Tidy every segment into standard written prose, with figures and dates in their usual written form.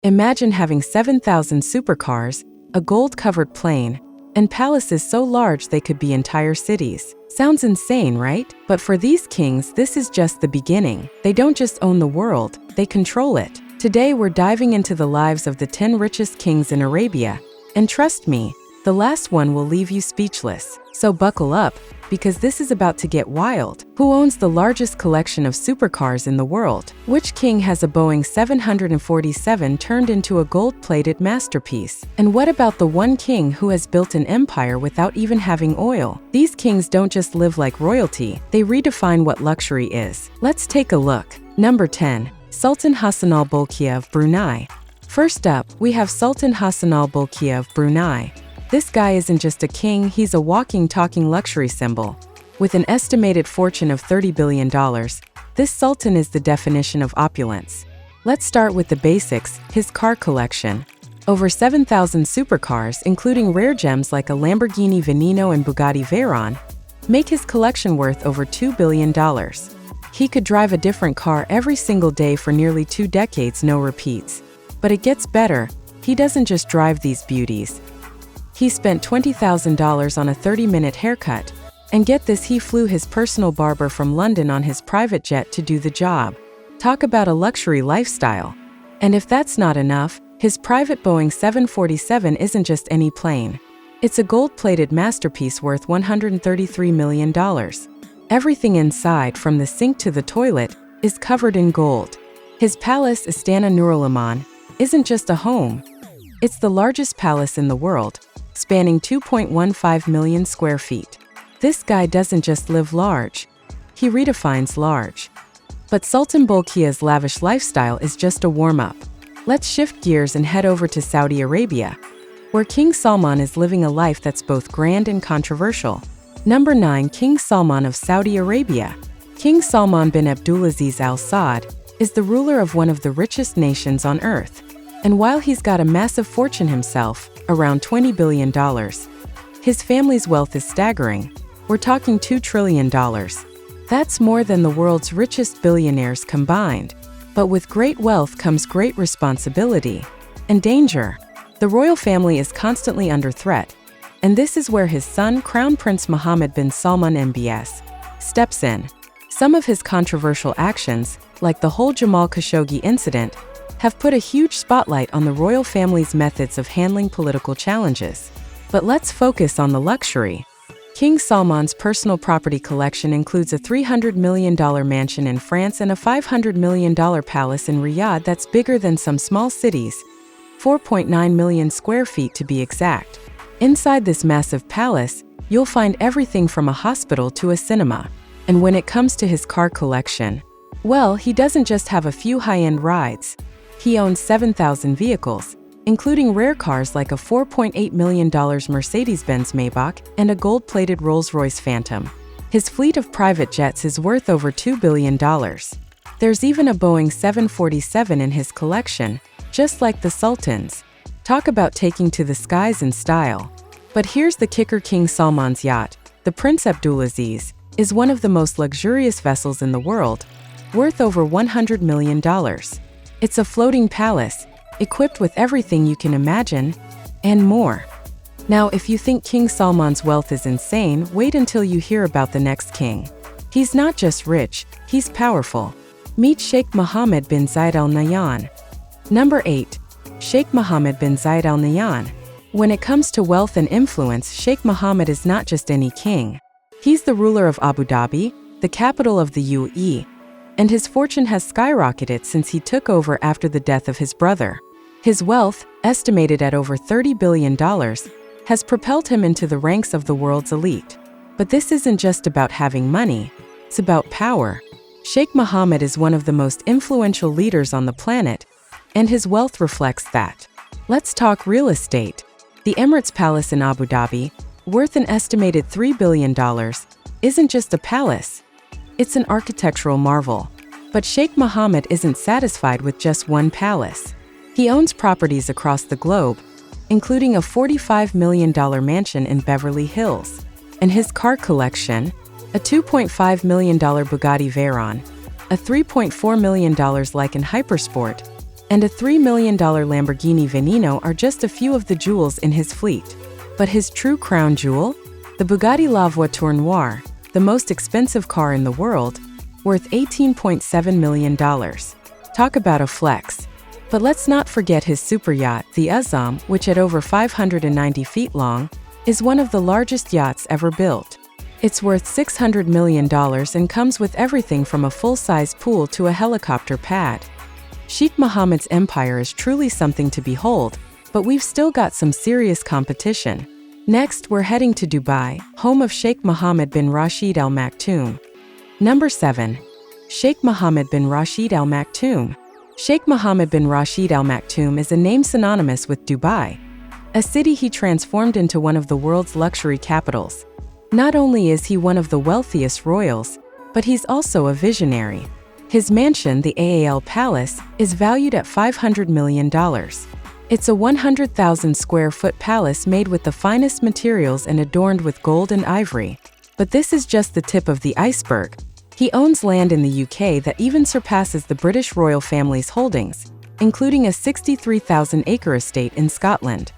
Imagine having 7,000 supercars, a gold-covered plane, and palaces so large they could be entire cities. Sounds insane, right? But for these kings, this is just the beginning. They don't just own the world, they control it. Today we're diving into the lives of the 10 richest kings in Arabia, and trust me, the last one will leave you speechless. So buckle up, because this is about to get wild. Who owns the largest collection of supercars in the world? Which king has a Boeing 747 turned into a gold-plated masterpiece? And what about the one king who has built an empire without even having oil? These kings don't just live like royalty, they redefine what luxury is. Let's take a look. Number 10. Sultan Hassan al-Bolkiah of Brunei. First up, we have Sultan Hassan al-Bolkiah of Brunei. This guy isn't just a king, he's a walking, talking luxury symbol. With an estimated fortune of $30 billion, this sultan is the definition of opulence. Let's start with the basics, his car collection. Over 7,000 supercars, including rare gems like a Lamborghini Veneno and Bugatti Veyron, make his collection worth over $2 billion. He could drive a different car every single day for nearly 2 decades, no repeats. But it gets better, he doesn't just drive these beauties. He spent $20,000 on a 30-minute haircut, and get this, he flew his personal barber from London on his private jet to do the job. Talk about a luxury lifestyle. And if that's not enough, his private Boeing 747 isn't just any plane. It's a gold-plated masterpiece worth $133 million. Everything inside, from the sink to the toilet, is covered in gold. His palace, Istana Nurul Aman, isn't just a home. It's the largest palace in the world, spanning 2.15 million square feet. This guy doesn't just live large, he redefines large. But Sultan Bolkiah's lavish lifestyle is just a warm-up. Let's shift gears and head over to Saudi Arabia, where King Salman is living a life that's both grand and controversial. Number 9. King Salman of Saudi Arabia. King Salman bin Abdulaziz Al Saud is the ruler of one of the richest nations on earth. And while he's got a massive fortune himself, around $20 billion, his family's wealth is staggering. We're talking $2 trillion. That's more than the world's richest billionaires combined. But with great wealth comes great responsibility and danger. The royal family is constantly under threat, and this is where his son, Crown Prince Mohammed bin Salman MBS, steps in. Some of his controversial actions, like the whole Jamal Khashoggi incident, have put a huge spotlight on the royal family's methods of handling political challenges. But let's focus on the luxury. King Salman's personal property collection includes a $300 million mansion in France and a $500 million palace in Riyadh that's bigger than some small cities, 4.9 million square feet to be exact. Inside this massive palace, you'll find everything from a hospital to a cinema. And when it comes to his car collection, well, he doesn't just have a few high-end rides. He owns 7,000 vehicles, including rare cars like a $4.8 million Mercedes-Benz Maybach and a gold-plated Rolls-Royce Phantom. His fleet of private jets is worth over $2 billion. There's even a Boeing 747 in his collection, just like the Sultan's. Talk about taking to the skies in style. But here's the kicker: King Salman's yacht, the Prince Abdulaziz, is one of the most luxurious vessels in the world, worth over $100 million. It's a floating palace, equipped with everything you can imagine, and more. Now, if you think King Salman's wealth is insane, wait until you hear about the next king. He's not just rich, he's powerful. Meet Sheikh Mohammed bin Zayed Al Nahyan. Number 8. Sheikh Mohammed bin Zayed Al Nahyan. When it comes to wealth and influence, Sheikh Mohammed is not just any king. He's the ruler of Abu Dhabi, the capital of the UAE, and his fortune has skyrocketed since he took over after the death of his brother. His wealth, estimated at over $30 billion, has propelled him into the ranks of the world's elite. But this isn't just about having money, it's about power. Sheikh Mohammed is one of the most influential leaders on the planet, and his wealth reflects that. Let's talk real estate. The Emirates Palace in Abu Dhabi, worth an estimated $3 billion, isn't just a palace. It's an architectural marvel. But Sheikh Mohammed isn't satisfied with just one palace. He owns properties across the globe, including a $45 million mansion in Beverly Hills. And his car collection, a $2.5 million Bugatti Veyron, a $3.4 million Lykan Hypersport, and a $3 million Lamborghini Veneno are just a few of the jewels in his fleet. But his true crown jewel? The Bugatti La Voiture Noire, the most expensive car in the world, worth $18.7 million. Talk about a flex. But let's not forget his super yacht, the Azam, which at over 590 feet long, is one of the largest yachts ever built. It's worth $600 million and comes with everything from a full-size pool to a helicopter pad. Sheikh Mohammed's empire is truly something to behold, but we've still got some serious competition. Next, we're heading to Dubai, home of Sheikh Mohammed bin Rashid Al Maktoum. Number 7. Sheikh Mohammed bin Rashid Al Maktoum. Sheikh Mohammed bin Rashid Al Maktoum is a name synonymous with Dubai, a city he transformed into one of the world's luxury capitals. Not only is he one of the wealthiest royals, but he's also a visionary. His mansion, the Al Palace, is valued at $500 million. It's a 100,000 square foot palace made with the finest materials and adorned with gold and ivory. But this is just the tip of the iceberg. He owns land in the UK that even surpasses the British royal family's holdings, including a 63,000-acre estate in Scotland.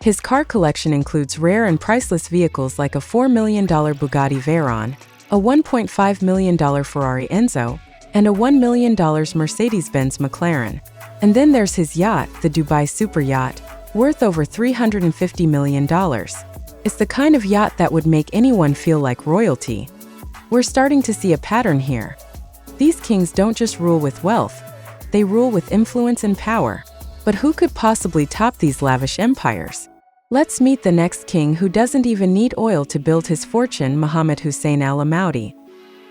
His car collection includes rare and priceless vehicles like a $4 million Bugatti Veyron, a $1.5 million Ferrari Enzo, and a $1 million Mercedes-Benz McLaren. And then there's his yacht, the Dubai Super Yacht, worth over $350 million. It's the kind of yacht that would make anyone feel like royalty. We're starting to see a pattern here. These kings don't just rule with wealth, they rule with influence and power. But who could possibly top these lavish empires? Let's meet the next king who doesn't even need oil to build his fortune, Mohammed Hussein Al Amaudi.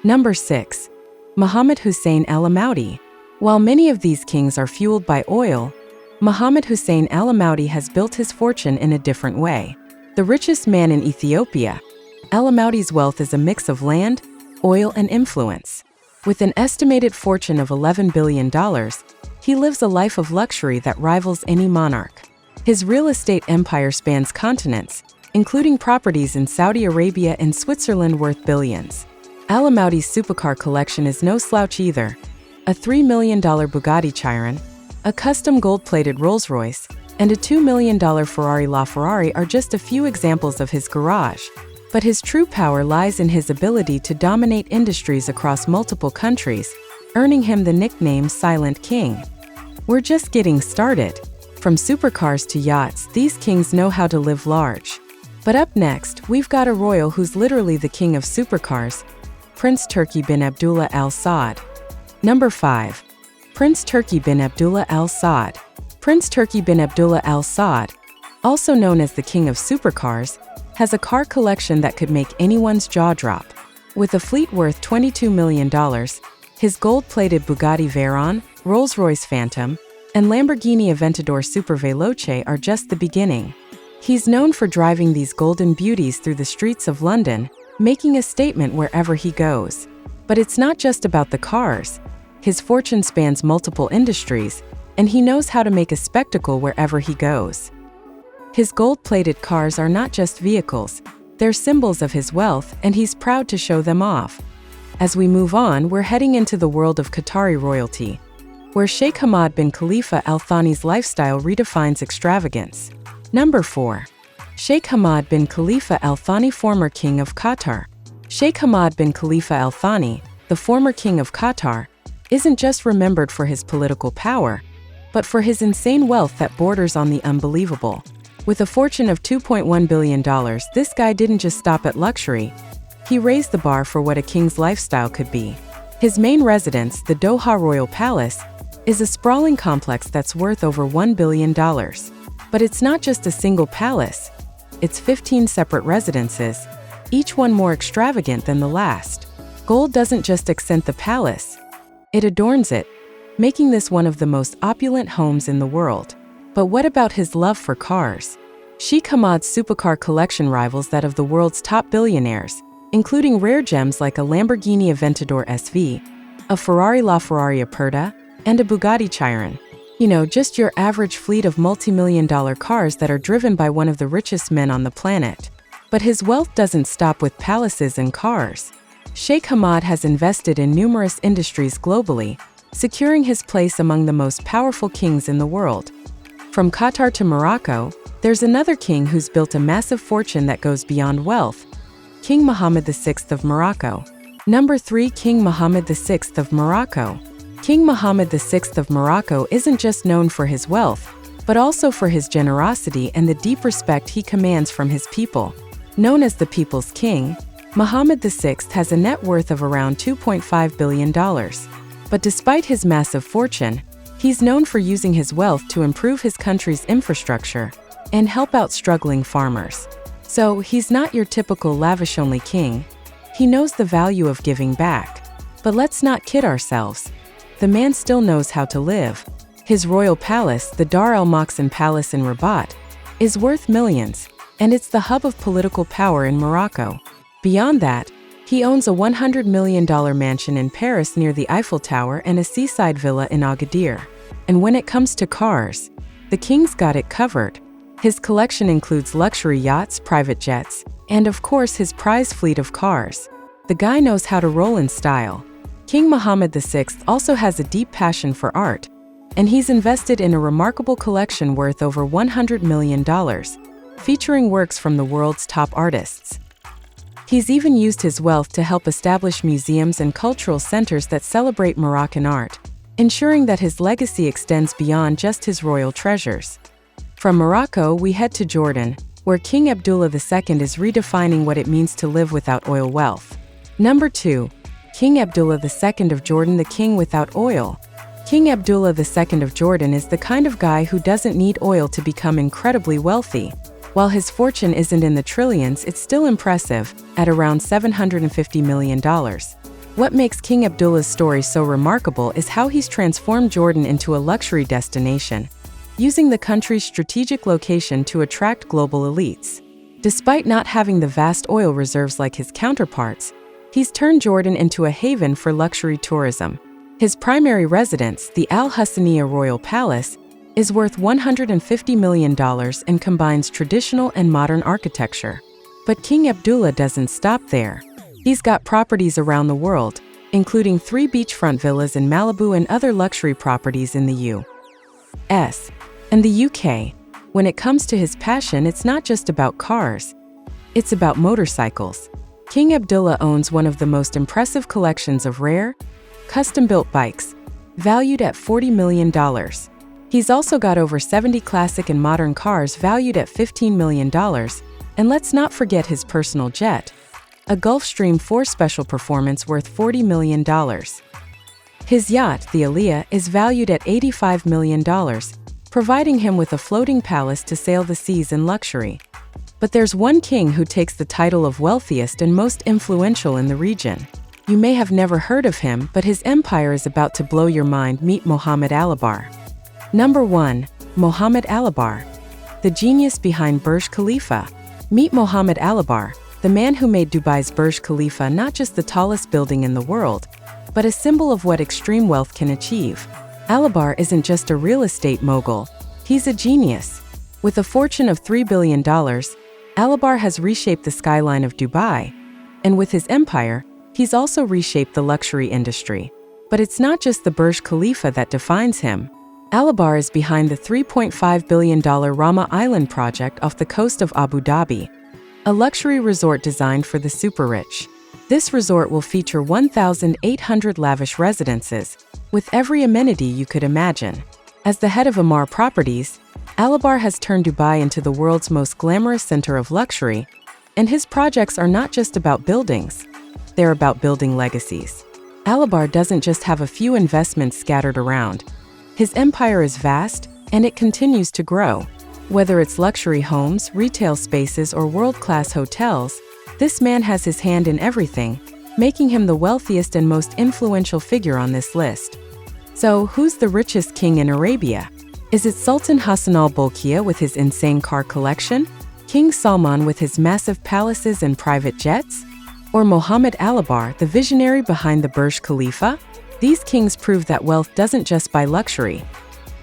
Number 6. Mohammed Hussein Al Amaudi. While many of these kings are fueled by oil, Mohammed Hussein Al Amaudi has built his fortune in a different way. The richest man in Ethiopia, Al Amaudi's wealth is a mix of land, oil, and influence. With an estimated fortune of $11 billion, he lives a life of luxury that rivals any monarch. His real estate empire spans continents, including properties in Saudi Arabia and Switzerland worth billions. Al Amaudi's supercar collection is no slouch either. A $3 million Bugatti Chiron, a custom gold-plated Rolls-Royce, and a $2 million Ferrari LaFerrari are just a few examples of his garage. But his true power lies in his ability to dominate industries across multiple countries, earning him the nickname Silent King. We're just getting started. From supercars to yachts, these kings know how to live large. But up next, we've got a royal who's literally the king of supercars, Prince Turki bin Abdullah Al Saud. Number 5. Prince Turki bin Abdullah Al Saud. Prince Turki bin Abdullah Al Saud, also known as the king of supercars, has a car collection that could make anyone's jaw drop. With a fleet worth $22 million, his gold-plated Bugatti Veyron, Rolls-Royce Phantom, and Lamborghini Aventador Super Veloce are just the beginning. He's known for driving these golden beauties through the streets of London, making a statement wherever he goes. But it's not just about the cars. His fortune spans multiple industries, and he knows how to make a spectacle wherever he goes. His gold-plated cars are not just vehicles, they're symbols of his wealth, and he's proud to show them off. As we move on, we're heading into the world of Qatari royalty, where Sheikh Hamad bin Khalifa Al Thani's lifestyle redefines extravagance. Number 4. Sheikh Hamad bin Khalifa Al Thani, former king of Qatar. Sheikh Hamad bin Khalifa Al Thani, the former king of Qatar, isn't just remembered for his political power, but for his insane wealth that borders on the unbelievable. With a fortune of $2.1 billion, this guy didn't just stop at luxury. He raised the bar for what a king's lifestyle could be. His main residence, the Doha Royal Palace, is a sprawling complex that's worth over $1 billion. But it's not just a single palace. It's 15 separate residences, each one more extravagant than the last. Gold doesn't just accent the palace, it adorns it, making this one of the most opulent homes in the world. But what about his love for cars? Sheikh Hamad's supercar collection rivals that of the world's top billionaires, including rare gems like a Lamborghini Aventador SV, a Ferrari LaFerrari Aperta, and a Bugatti Chiron. You know, just your average fleet of multi-million-dollar cars that are driven by one of the richest men on the planet. But his wealth doesn't stop with palaces and cars. Sheikh Hamad has invested in numerous industries globally, securing his place among the most powerful kings in the world. From Qatar to Morocco, there's another king who's built a massive fortune that goes beyond wealth. King Mohammed VI of Morocco. Number 3. King Mohammed VI of Morocco. King Mohammed VI of Morocco isn't just known for his wealth, but also for his generosity and the deep respect he commands from his people. Known as the People's King, Mohammed VI has a net worth of around $2.5 billion. But despite his massive fortune, he's known for using his wealth to improve his country's infrastructure and help out struggling farmers. So, he's not your typical lavish-only king. He knows the value of giving back. But let's not kid ourselves. The man still knows how to live. His royal palace, the Dar el Mokhsen Palace in Rabat, is worth millions, and it's the hub of political power in Morocco. Beyond that, he owns a $100 million mansion in Paris near the Eiffel Tower and a seaside villa in Agadir. And when it comes to cars, the king's got it covered. His collection includes luxury yachts, private jets, and of course his prize fleet of cars. The guy knows how to roll in style. King Mohammed VI also has a deep passion for art, and he's invested in a remarkable collection worth over $100 million, featuring works from the world's top artists. He's even used his wealth to help establish museums and cultural centers that celebrate Moroccan art, ensuring that his legacy extends beyond just his royal treasures. From Morocco, we head to Jordan, where King Abdullah II is redefining what it means to live without oil wealth. Number 2. King Abdullah II of Jordan, the king without oil. King Abdullah II of Jordan is the kind of guy who doesn't need oil to become incredibly wealthy. While his fortune isn't in the trillions, it's still impressive, at around $750 million. What makes King Abdullah's story so remarkable is how he's transformed Jordan into a luxury destination, using the country's strategic location to attract global elites. Despite not having the vast oil reserves like his counterparts, he's turned Jordan into a haven for luxury tourism. His primary residence, the Al Hassaniya Royal Palace, is worth $150 million and combines traditional and modern architecture. But King Abdullah doesn't stop there. He's got properties around the world, including 3 beachfront villas in Malibu and other luxury properties in the U.S. and the U.K. When it comes to his passion, it's not just about cars. It's about motorcycles. King Abdullah owns one of the most impressive collections of rare, custom-built bikes, valued at $40 million. He's also got over 70 classic and modern cars valued at $15 million, and let's not forget his personal jet, a Gulfstream 4 Special Performance worth $40 million. His yacht, the Aliyah, is valued at $85 million, providing him with a floating palace to sail the seas in luxury. But there's one king who takes the title of wealthiest and most influential in the region. You may have never heard of him, but his empire is about to blow your mind. Meet Mohammed Alabar. Number 1. Mohammed Alabar, the genius behind Burj Khalifa. Meet Mohammed Alabar, the man who made Dubai's Burj Khalifa not just the tallest building in the world, but a symbol of what extreme wealth can achieve. Alabar isn't just a real estate mogul, he's a genius. With a fortune of $3 billion, Alabar has reshaped the skyline of Dubai, and with his empire, he's also reshaped the luxury industry. But it's not just the Burj Khalifa that defines him. Alabar is behind the $3.5 billion Rama Island project off the coast of Abu Dhabi, a luxury resort designed for the super-rich. This resort will feature 1,800 lavish residences, with every amenity you could imagine. As the head of Amar Properties, Alabar has turned Dubai into the world's most glamorous center of luxury, and his projects are not just about buildings. They're about building legacies. Alabar doesn't just have a few investments scattered around. His empire is vast, and it continues to grow. Whether it's luxury homes, retail spaces, or world-class hotels, this man has his hand in everything, making him the wealthiest and most influential figure on this list. So, who's the richest king in Arabia? Is it Sultan Hassan al-Bolkiah with his insane car collection? King Salman with his massive palaces and private jets? Or Mohammed Alabar, the visionary behind the Burj Khalifa? These kings prove that wealth doesn't just buy luxury.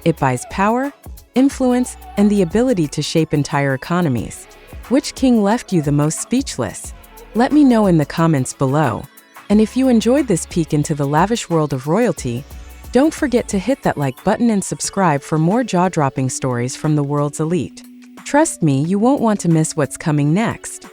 It buys power, influence, and the ability to shape entire economies. Which king left you the most speechless? Let me know in the comments below. And if you enjoyed this peek into the lavish world of royalty, Don't forget to hit that like button and subscribe for more jaw-dropping stories from the world's elite. Trust me, you won't want to miss what's coming next.